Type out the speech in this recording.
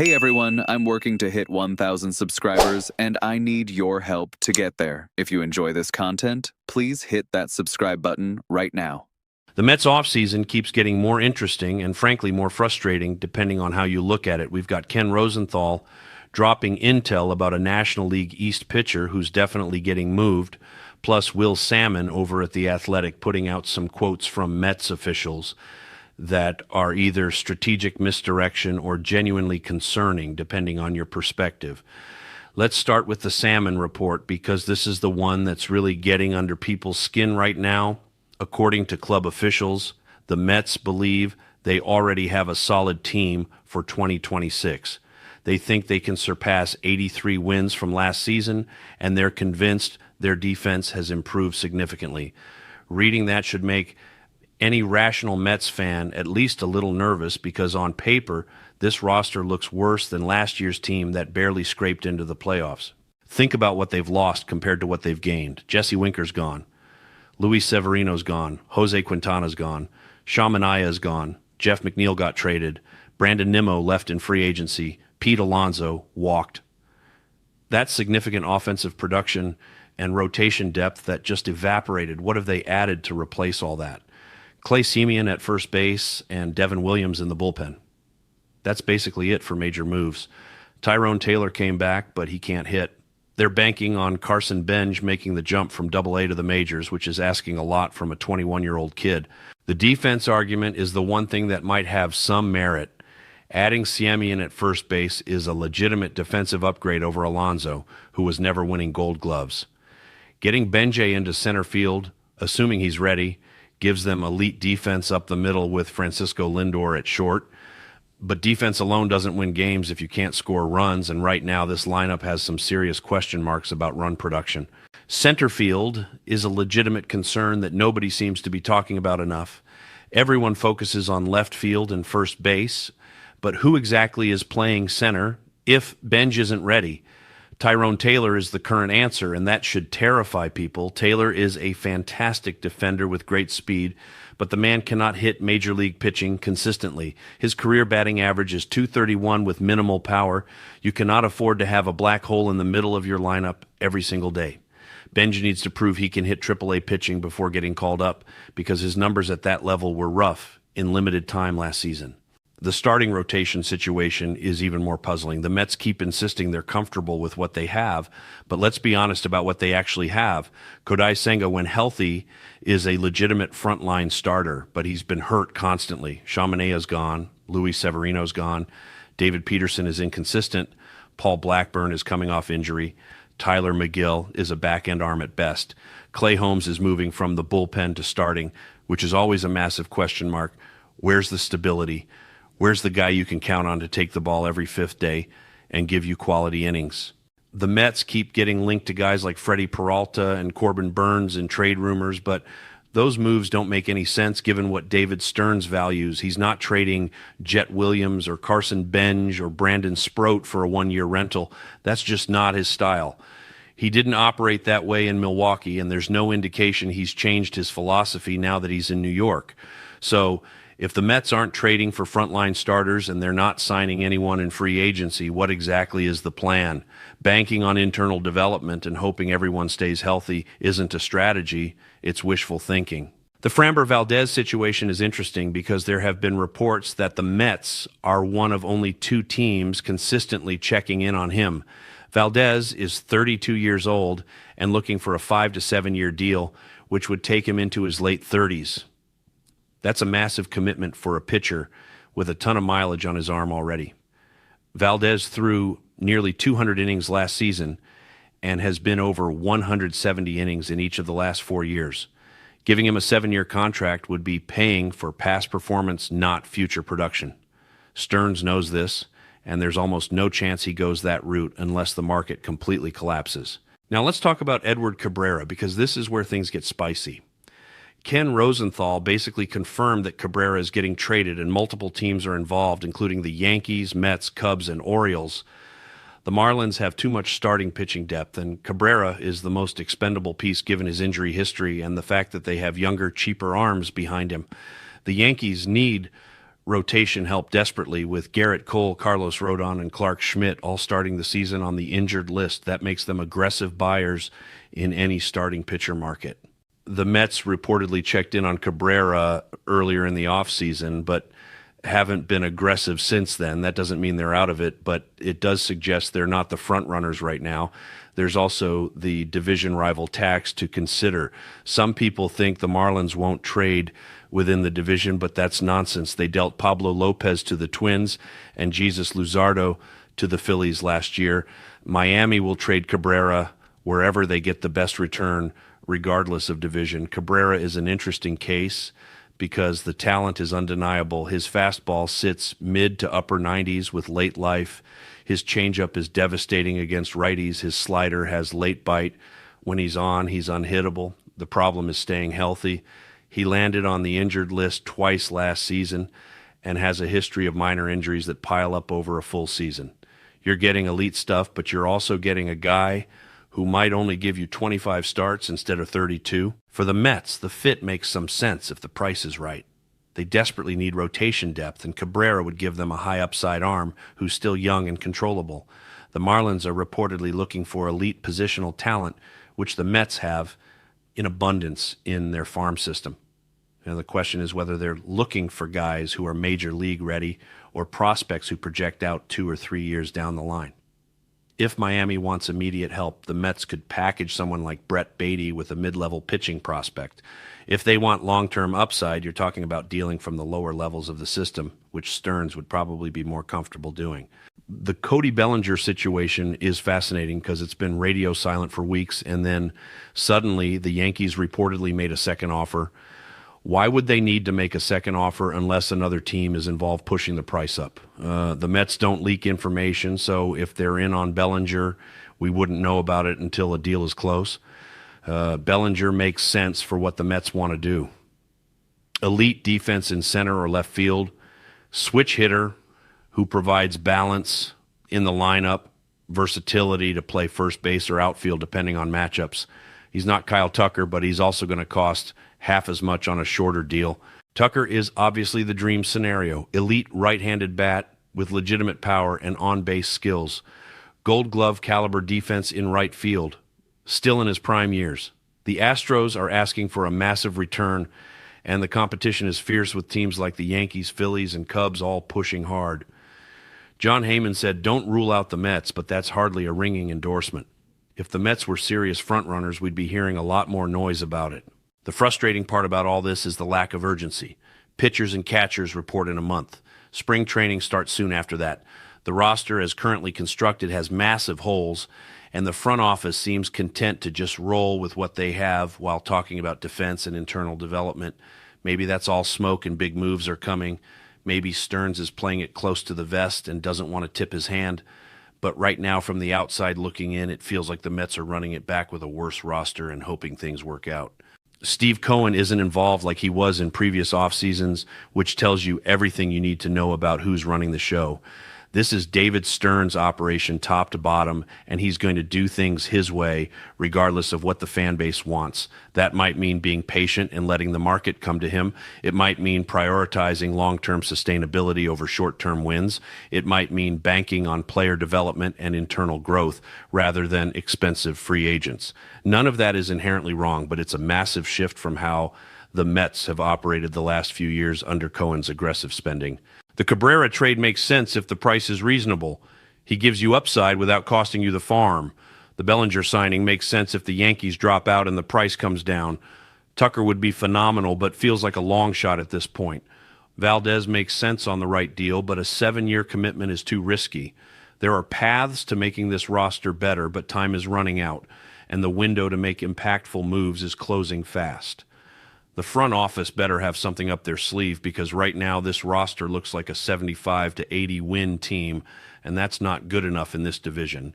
Hey everyone, I'm working to hit 1,000 subscribers, and I need your help to get there. If you enjoy this content, please hit that subscribe button right now. The Mets offseason keeps getting more interesting and frankly more frustrating depending on how you look at it. We've got Ken Rosenthal dropping intel about a National League East pitcher who's definitely getting moved, plus Will Salmon over at The Athletic putting out some quotes from Mets officials that are either strategic misdirection or genuinely concerning, depending on your perspective. Let's start with the Salmon report because this is the one that's really getting under people's skin right now. According to club officials, the Mets believe they already have a solid team for 2026. They think they can surpass 83 wins from last season, and they're convinced their defense has improved significantly. Reading that should make any rational Mets fan at least a little nervous because on paper, this roster looks worse than last year's team that barely scraped into the playoffs. Think about what they've lost compared to what they've gained. Jesse Winker's gone. Luis Severino's gone. Jose Quintana's gone. Sean Manaea's gone. Jeff McNeil got traded. Brandon Nimmo left in free agency. Pete Alonso walked. That's significant offensive production and rotation depth that just evaporated. What have they added to replace all that? Clay Semien at first base and Devin Williams in the bullpen. That's basically it for major moves. Tyrone Taylor came back, but he can't hit. They're banking on Carson Benj making the jump from Double-A to the majors, which is asking a lot from a 21-year-old kid. The defense argument is the one thing that might have some merit. Adding Semien at first base is a legitimate defensive upgrade over Alonso, who was never winning Gold Gloves. Getting Benjay into center field, assuming he's ready, gives them elite defense up the middle with Francisco Lindor at short. But defense alone doesn't win games if you can't score runs, and right now this lineup has some serious question marks about run production. Center field is a legitimate concern that nobody seems to be talking about enough. Everyone focuses on left field and first base, but who exactly is playing center if Benj isn't ready? Tyrone Taylor is the current answer, and that should terrify people. Taylor is a fantastic defender with great speed, but the man cannot hit major league pitching consistently. His career batting average is .231 with minimal power. You cannot afford to have a black hole in the middle of your lineup every single day. Benj needs to prove he can hit Triple-A pitching before getting called up because his numbers at that level were rough in limited time last season. The starting rotation situation is even more puzzling. The Mets keep insisting they're comfortable with what they have, but let's be honest about what they actually have. Kodai Senga, when healthy, is a legitimate frontline starter, but he's been hurt constantly. Sean Manaea's gone. Luis Severino's gone. David Peterson is inconsistent. Paul Blackburn is coming off injury. Tyler McGill is a back-end arm at best. Clay Holmes is moving from the bullpen to starting, which is always a massive question mark. Where's the stability? Where's the guy you can count on to take the ball every fifth day and give you quality innings? The Mets keep getting linked to guys like Freddie Peralta and Corbin Burns in trade rumors, but those moves don't make any sense given what David Stearns values. He's not trading Jet Williams or Carson Benj or Brandon Sproat for a one-year rental. That's just not his style. He didn't operate that way in Milwaukee, and there's no indication he's changed his philosophy now that he's in New York. So if the Mets aren't trading for frontline starters and they're not signing anyone in free agency, what exactly is the plan? Banking on internal development and hoping everyone stays healthy isn't a strategy, it's wishful thinking. The Framber Valdez situation is interesting because there have been reports that the Mets are one of only two teams consistently checking in on him. Valdez is 32 years old and looking for a 5 to 7 year deal, which would take him into his late 30s. That's a massive commitment for a pitcher with a ton of mileage on his arm already. Valdez threw nearly 200 innings last season and has been over 170 innings in each of the last 4 years. Giving him a 7-year contract would be paying for past performance, not future production. Stearns knows this, and there's almost no chance he goes that route unless the market completely collapses. Now let's talk about Edward Cabrera because this is where things get spicy. Ken Rosenthal basically confirmed that Cabrera is getting traded and multiple teams are involved, including the Yankees, Mets, Cubs, and Orioles. The Marlins have too much starting pitching depth, and Cabrera is the most expendable piece given his injury history and the fact that they have younger, cheaper arms behind him. The Yankees need rotation help desperately with Garrett Cole, Carlos Rodon, and Clark Schmidt all starting the season on the injured list. That makes them aggressive buyers in any starting pitcher market. The Mets reportedly checked in on Cabrera earlier in the offseason, but haven't been aggressive since then. That doesn't mean they're out of it, but it does suggest they're not the front runners right now. There's also the division rival tax to consider. Some people think the Marlins won't trade within the division, but that's nonsense. They dealt Pablo Lopez to the Twins and Jesus Luzardo to the Phillies last year. Miami will trade Cabrera wherever they get the best return, regardless of division. Cabrera is an interesting case because the talent is undeniable. His fastball sits mid to upper 90s with late life. His changeup is devastating against righties. His slider has late bite. When he's on, he's unhittable. The problem is staying healthy. He landed on the injured list twice last season and has a history of minor injuries that pile up over a full season. You're getting elite stuff, but you're also getting a guy who might only give you 25 starts instead of 32. For the Mets, the fit makes some sense if the price is right. They desperately need rotation depth, and Cabrera would give them a high upside arm who's still young and controllable. The Marlins are reportedly looking for elite positional talent, which the Mets have in abundance in their farm system. And the question is whether they're looking for guys who are major league ready or prospects who project out 2 or 3 years down the line. If Miami wants immediate help, the Mets could package someone like Brett Beatty with a mid-level pitching prospect. If they want long-term upside, you're talking about dealing from the lower levels of the system, which Stearns would probably be more comfortable doing. The Cody Bellinger situation is fascinating because it's been radio silent for weeks, and then suddenly the Yankees reportedly made a second offer. Why would they need to make a second offer unless another team is involved pushing the price up? The Mets don't leak information, so if they're in on Bellinger, we wouldn't know about it until a deal is close. Bellinger makes sense for what the Mets want to do. Elite defense in center or left field, switch hitter who provides balance in the lineup, versatility to play first base or outfield depending on matchups. He's not Kyle Tucker, but he's also going to cost half as much on a shorter deal. Tucker is obviously the dream scenario. Elite right-handed bat with legitimate power and on-base skills. Gold glove caliber defense in right field. Still in his prime years. The Astros are asking for a massive return, and the competition is fierce with teams like the Yankees, Phillies, and Cubs all pushing hard. John Heyman said, "Don't rule out the Mets," but that's hardly a ringing endorsement. If the Mets were serious frontrunners, we'd be hearing a lot more noise about it. The frustrating part about all this is the lack of urgency. Pitchers and catchers report in a month. Spring training starts soon after that. The roster, as currently constructed, has massive holes, and the front office seems content to just roll with what they have while talking about defense and internal development. Maybe that's all smoke and big moves are coming. Maybe Stearns is playing it close to the vest and doesn't want to tip his hand. But right now, from the outside looking in, it feels like the Mets are running it back with a worse roster and hoping things work out. Steve Cohen isn't involved like he was in previous off seasons, which tells you everything you need to know about who's running the show. This is David Stearns' operation top to bottom, and he's going to do things his way regardless of what the fan base wants. That might mean being patient and letting the market come to him. It might mean prioritizing long-term sustainability over short-term wins. It might mean banking on player development and internal growth rather than expensive free agents. None of that is inherently wrong, but it's a massive shift from how the Mets have operated the last few years under Cohen's aggressive spending. The Cabrera trade makes sense if the price is reasonable. He gives you upside without costing you the farm. The Bellinger signing makes sense if the Yankees drop out and the price comes down. Tucker would be phenomenal, but feels like a long shot at this point. Valdez makes sense on the right deal, but a 7-year commitment is too risky. There are paths to making this roster better, but time is running out, and the window to make impactful moves is closing fast. The front office better have something up their sleeve because right now this roster looks like a 75 to 80 win team, and that's not good enough in this division.